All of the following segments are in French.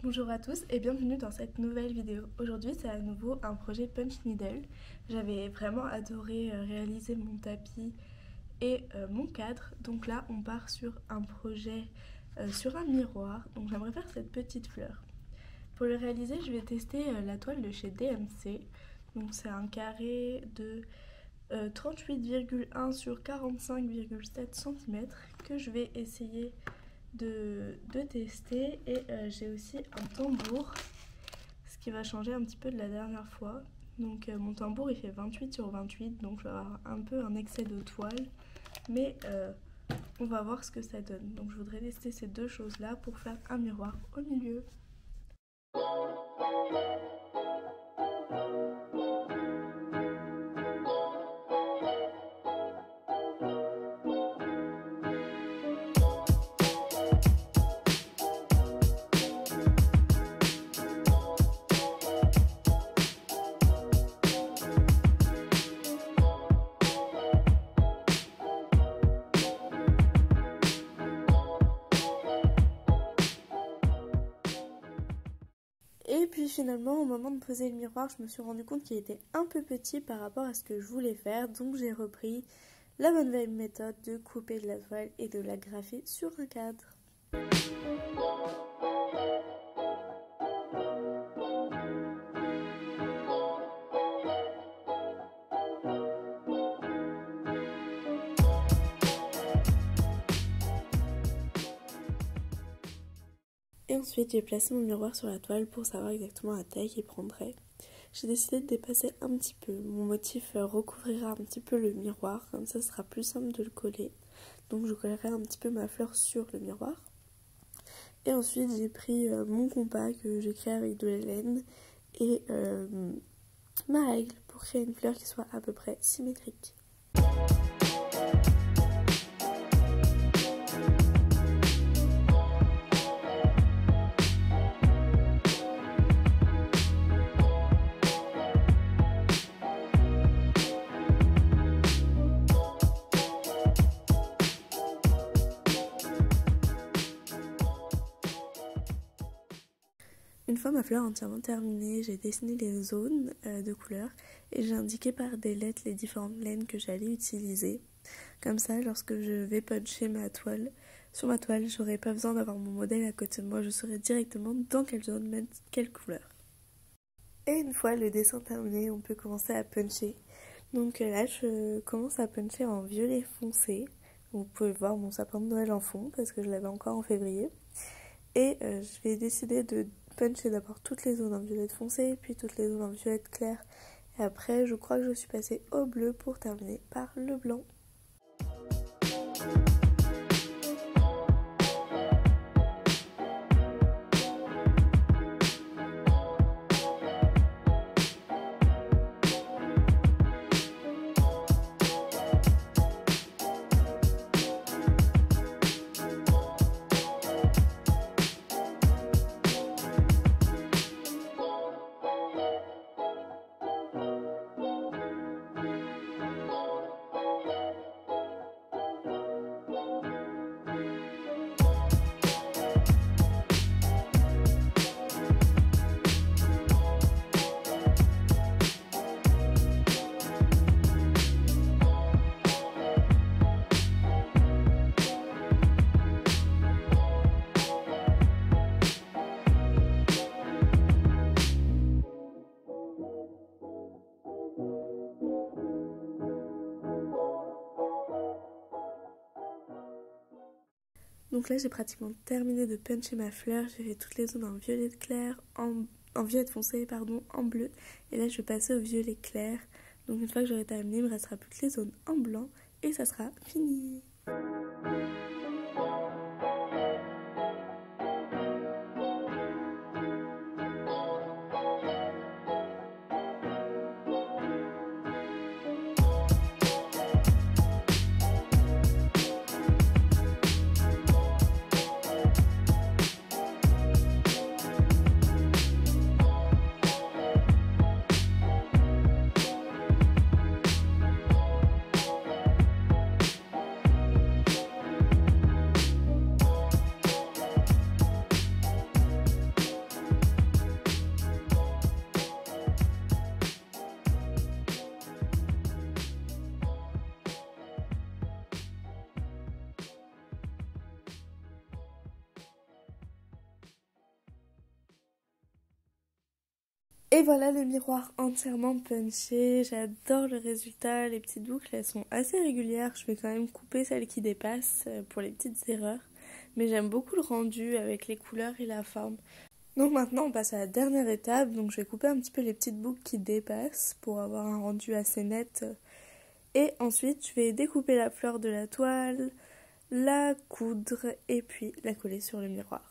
Bonjour à tous et bienvenue dans cette nouvelle vidéo. Aujourd'hui c'est à nouveau un projet Punch Needle. J'avais vraiment adoré réaliser mon tapis et mon cadre. Donc là on part sur un projet sur un miroir. Donc j'aimerais faire cette petite fleur. Pour le réaliser je vais tester la toile de chez DMC. Donc c'est un carré de 38,1 sur 45,7 cm que je vais essayer de tester. Et j'ai aussi un tambour, ce qui va changer un petit peu de la dernière fois. Donc mon tambour il fait 28 sur 28, donc je vais avoir un peu un excès de toile, mais on va voir ce que ça donne. Donc je voudrais tester ces deux choses là pour faire un miroir au milieu. Et puis finalement, au moment de poser le miroir, je me suis rendu compte qu'il était un peu petit par rapport à ce que je voulais faire. Donc j'ai repris la bonne vieille méthode de couper de la toile et de la graffer sur un cadre. Et ensuite j'ai placé mon miroir sur la toile pour savoir exactement la taille qu'il prendrait. J'ai décidé de dépasser un petit peu. Mon motif recouvrira un petit peu le miroir, comme ça ce sera plus simple de le coller. Donc je collerai un petit peu ma fleur sur le miroir. Et ensuite j'ai pris mon compas que j'ai créé avec de la laine et ma règle pour créer une fleur qui soit à peu près symétrique. Une fois ma fleur entièrement terminée, j'ai dessiné les zones de couleurs et j'ai indiqué par des lettres les différentes laines que j'allais utiliser. Comme ça, lorsque je vais puncher ma toile, sur ma toile, j'aurai pas besoin d'avoir mon modèle à côté de moi, je saurai directement dans quelle zone mettre quelle couleur. Et une fois le dessin terminé, on peut commencer à puncher. Donc là, je commence à puncher en violet foncé. Vous pouvez voir mon sapin de Noël en fond parce que je l'avais encore en février. Et je vais décider de puncher d'abord toutes les zones en violette foncé, puis toutes les zones en violette clair. Et après, je crois que je suis passée au bleu pour terminer par le blanc. Donc là j'ai pratiquement terminé de puncher ma fleur, j'ai fait toutes les zones en violet clair, en violet foncé, pardon, en bleu. Et là je vais passer au violet clair. Donc une fois que j'aurai terminé, il me restera plus que les zones en blanc et ça sera fini. Et voilà le miroir entièrement punché, j'adore le résultat, les petites boucles elles sont assez régulières, je vais quand même couper celles qui dépassent pour les petites erreurs, mais j'aime beaucoup le rendu avec les couleurs et la forme. Donc maintenant on passe à la dernière étape, donc je vais couper un petit peu les petites boucles qui dépassent pour avoir un rendu assez net. Et ensuite je vais découper la fleur de la toile, la coudre et puis la coller sur le miroir.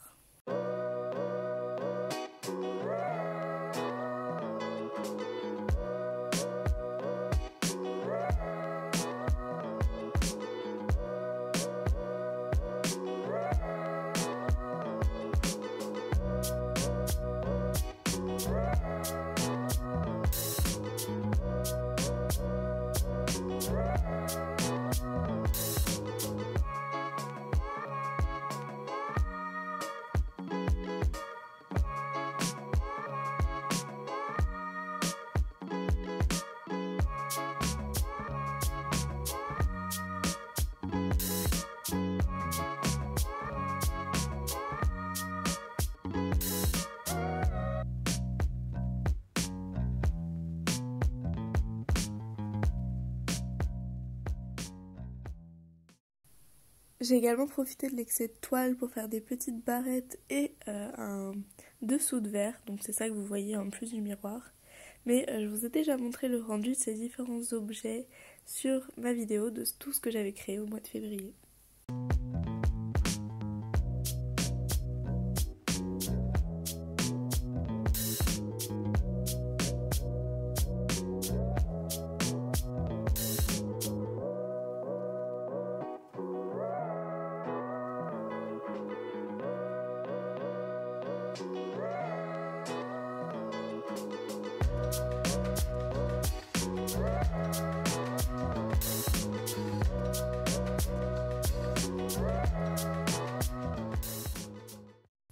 J'ai également profité de l'excès de toile pour faire des petites barrettes et un dessous de verre, donc c'est ça que vous voyez en plus du miroir. Mais je vous ai déjà montré le rendu de ces différents objets sur ma vidéo de tout ce que j'avais créé au mois de février.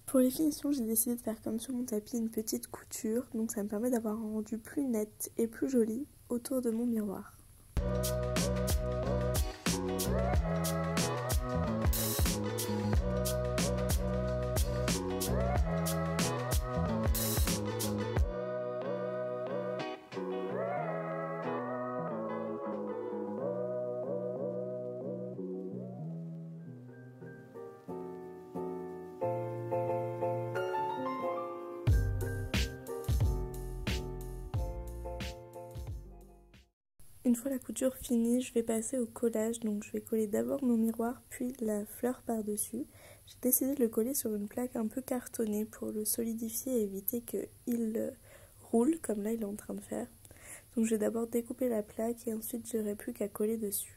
Pour les finitions, j'ai décidé de faire comme sur mon tapis une petite couture, donc ça me permet d'avoir un rendu plus net et plus joli autour de mon miroir. Une fois la couture finie, je vais passer au collage, donc je vais coller d'abord mon miroir puis la fleur par-dessus. J'ai décidé de le coller sur une plaque un peu cartonnée pour le solidifier et éviter qu'il roule comme là il est en train de faire. Donc je vais d'abord découper la plaque et ensuite j'aurai plus qu'à coller dessus.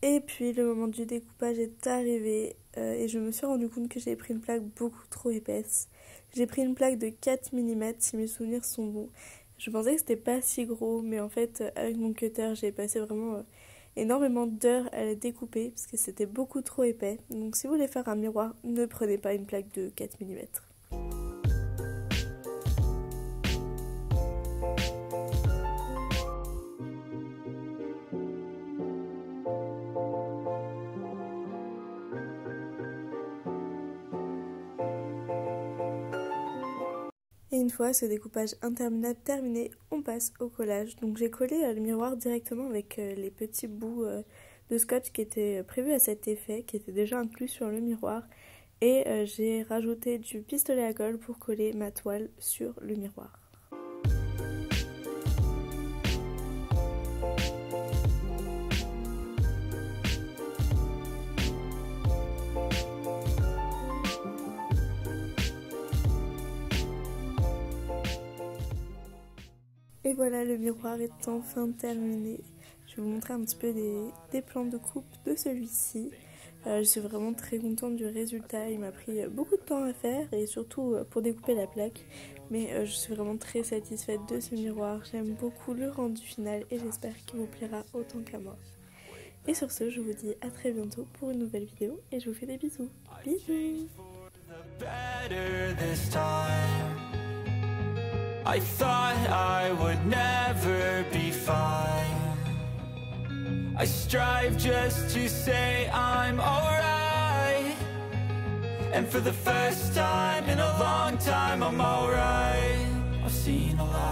Et puis le moment du découpage est arrivé et je me suis rendu compte que j'avais pris une plaque beaucoup trop épaisse. J'ai pris une plaque de 4 mm si mes souvenirs sont bons. Je pensais que c'était pas si gros, mais en fait avec mon cutter j'ai passé vraiment énormément d'heures à la découper parce que c'était beaucoup trop épais. Donc si vous voulez faire un miroir, ne prenez pas une plaque de 4 mm. Et une fois ce découpage interminable terminé, on passe au collage. Donc j'ai collé le miroir directement avec les petits bouts de scotch qui étaient prévus à cet effet, qui étaient déjà inclus sur le miroir. Et j'ai rajouté du pistolet à colle pour coller ma toile sur le miroir. Et voilà, le miroir est enfin terminé. Je vais vous montrer un petit peu des plans de coupe de celui-ci. Je suis vraiment très contente du résultat. Il m'a pris beaucoup de temps à faire et surtout pour découper la plaque. Mais je suis vraiment très satisfaite de ce miroir. J'aime beaucoup le rendu final et j'espère qu'il vous plaira autant qu'à moi. Et sur ce, je vous dis à très bientôt pour une nouvelle vidéo et je vous fais des bisous. Bisous. I thought I would never be fine. I strive just to say I'm alright. And for the first time in a long time I'm alright. I've seen a lot.